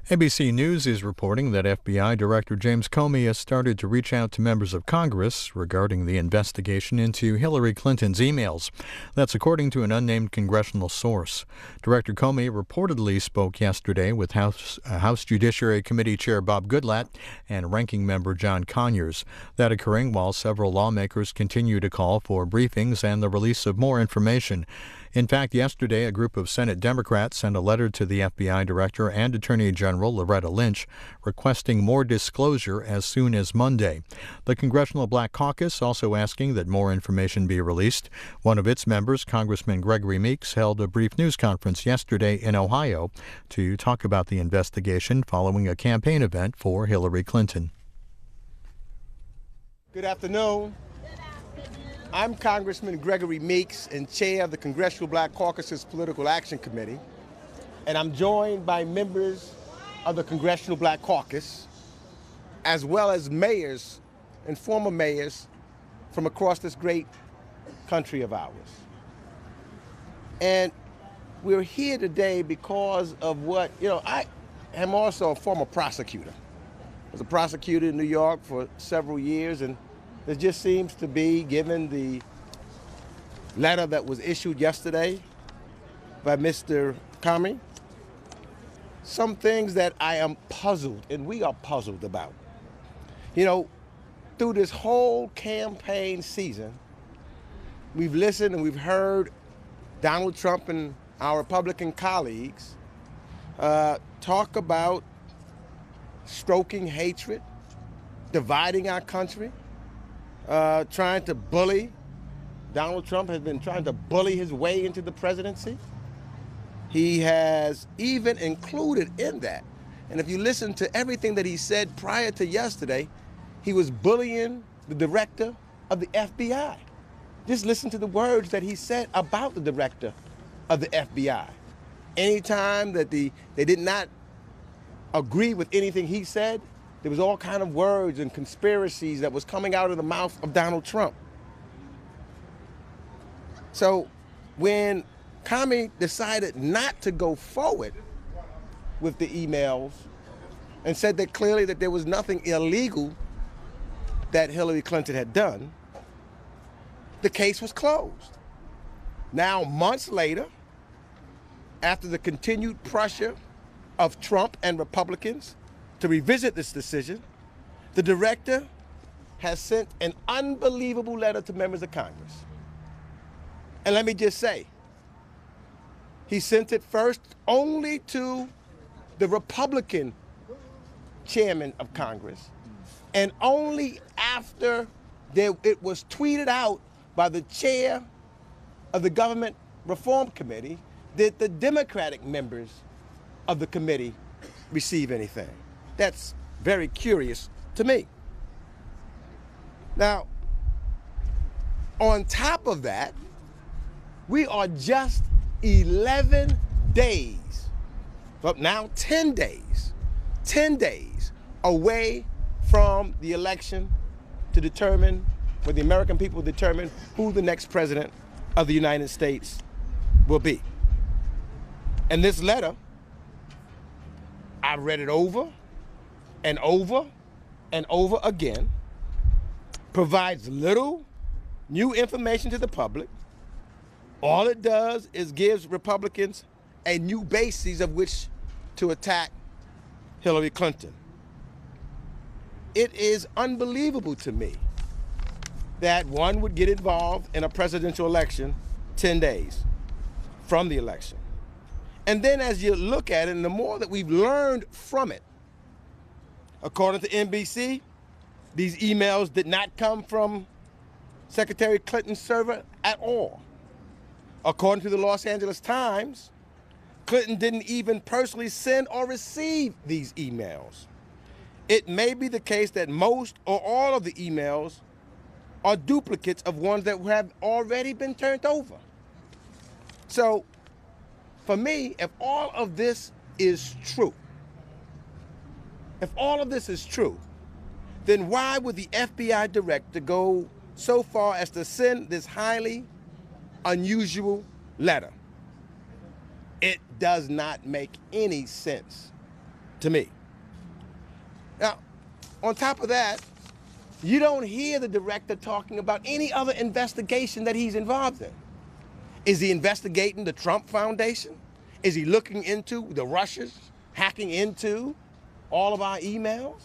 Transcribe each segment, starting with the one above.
ABC News is reporting that FBI Director James Comey has started to reach out to members of Congress regarding the investigation into Hillary Clinton's emails. That's according to an unnamed congressional source. Director Comey reportedly spoke yesterday with House Judiciary Committee Chair Bob Goodlatte and Ranking Member John Conyers. That occurring while several lawmakers continue to call for briefings and the release of more information. In fact, yesterday, a group of Senate Democrats sent a letter to the FBI Director and Attorney General Loretta Lynch requesting more disclosure as soon as Monday. The Congressional Black Caucus also asking that more information be released. One of its members, Congressman Gregory Meeks, held a brief news conference yesterday in Ohio to talk about the investigation following a campaign event for Hillary Clinton. Good afternoon. I'm Congressman Gregory Meeks and chair of the Congressional Black Caucus's Political Action Committee, and I'm joined by members of the Congressional Black Caucus, as well as mayors and former mayors from across this great country of ours. And we're here today because of what, I am also a former prosecutor. I was a prosecutor in New York for several years, and there just seems to be, given the letter that was issued yesterday by Mr. Comey, some things that I am puzzled, and we are puzzled about. Through this whole campaign season, we've listened and we've heard Donald Trump and our Republican colleagues talk about stoking hatred, dividing our country, trying to bully. Donald Trump has been trying to bully his way into the presidency. He has even included in that, and if you listen to everything that he said prior to yesterday, he was bullying the director of the FBI. Just listen to the words that he said about the director of the FBI. Anytime that they did not agree with anything he said, there was all kind of words and conspiracies that was coming out of the mouth of Donald Trump. So when Comey decided not to go forward with the emails and said that clearly that there was nothing illegal that Hillary Clinton had done, the case was closed. Now, months later, after the continued pressure of Trump and Republicans to revisit this decision, the director has sent an unbelievable letter to members of Congress. And let me just say, he sent it first only to the Republican chairman of Congress, and only after it was tweeted out by the chair of the Government Reform Committee did the Democratic members of the committee receive anything. That's very curious to me. Now, on top of that, we are just 11 days, but now 10 days away from the election to determine, for the American people to determine who the next president of the United States will be. And this letter, I read it over and over and over again, provides little new information to the public. All it does is gives Republicans a new basis of which to attack Hillary Clinton. It is unbelievable to me that one would get involved in a presidential election 10 days from the election. And then as you look at it, and the more that we've learned from it, according to NBC, these emails did not come from Secretary Clinton's server at all. According to the Los Angeles Times, Clinton didn't even personally send or receive these emails. It may be the case that most or all of the emails are duplicates of ones that have already been turned over. So, for me, if all of this is true, then why would the FBI director go so far as to send this highly unusual letter? It does not make any sense to me. Now, on top of that, you don't hear the director talking about any other investigation that he's involved in. Is he investigating the Trump Foundation? Is he looking into the Russians hacking into all of our emails?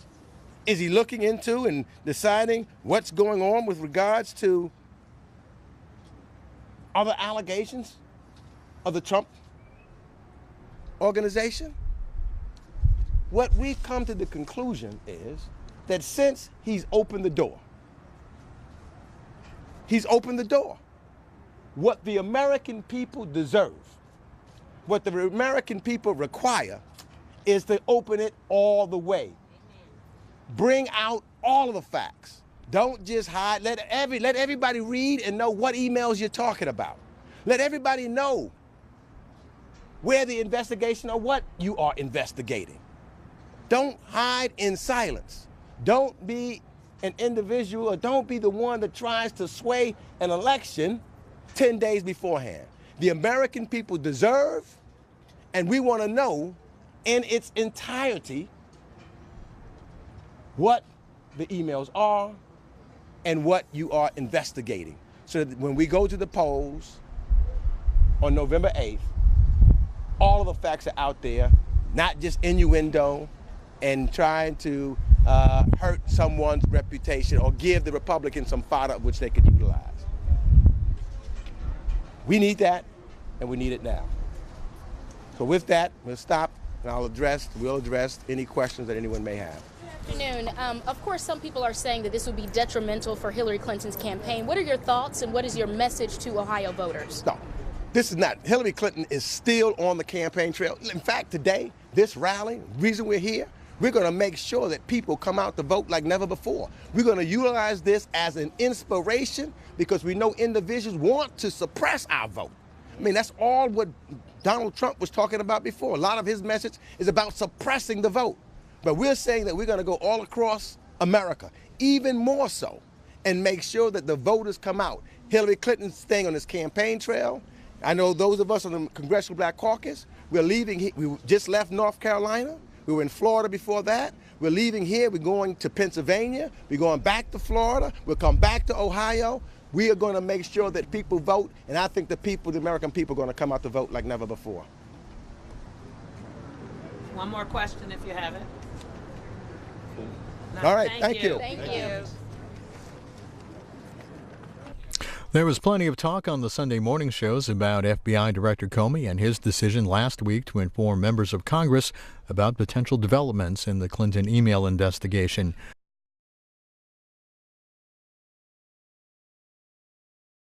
Is he looking into and deciding what's going on with regards to other allegations of the Trump organization? What we've come to the conclusion is that since he's opened the door, what the American people deserve, what the American people require, is to open it all the way. Bring out all of the facts. Don't just hide. Let everybody read and know what emails you're talking about. Let everybody know where the investigation or what you are investigating. Don't hide in silence. Don't be an individual, or don't be the one that tries to sway an election 10 days beforehand. The American people deserve, and we want to know in its entirety what the emails are and what you are investigating, so that when we go to the polls on November 8th, all of the facts are out there, not just innuendo and trying to hurt someone's reputation or give the Republicans some fodder which they could utilize. We need that, and we need it now. So with that, we'll stop, and we'll address any questions that anyone may have. Good afternoon. Of course, some people are saying that this would be detrimental for Hillary Clinton's campaign. What are your thoughts, and what is your message to Ohio voters? No, this is not. Hillary Clinton is still on the campaign trail. In fact, today, this rally, the reason we're here, we're going to make sure that people come out to vote like never before. We're going to utilize this as an inspiration, because we know individuals want to suppress our vote. I mean, that's all what Donald Trump was talking about before. A lot of his message is about suppressing the vote. But we're saying that we're going to go all across America, even more so, and make sure that the voters come out. Hillary Clinton's staying on this campaign trail. I know those of us on the Congressional Black Caucus, we're leaving. We just left North Carolina. We were in Florida before that. We're leaving here. We're going to Pennsylvania. We're going back to Florida. We'll come back to Ohio. We are going to make sure that people vote, and I think the American people, are going to come out to vote like never before. One more question if you have it. No, all right, thank you. Thank you. There was plenty of talk on the Sunday morning shows about FBI Director Comey and his decision last week to inform members of Congress about potential developments in the Clinton email investigation.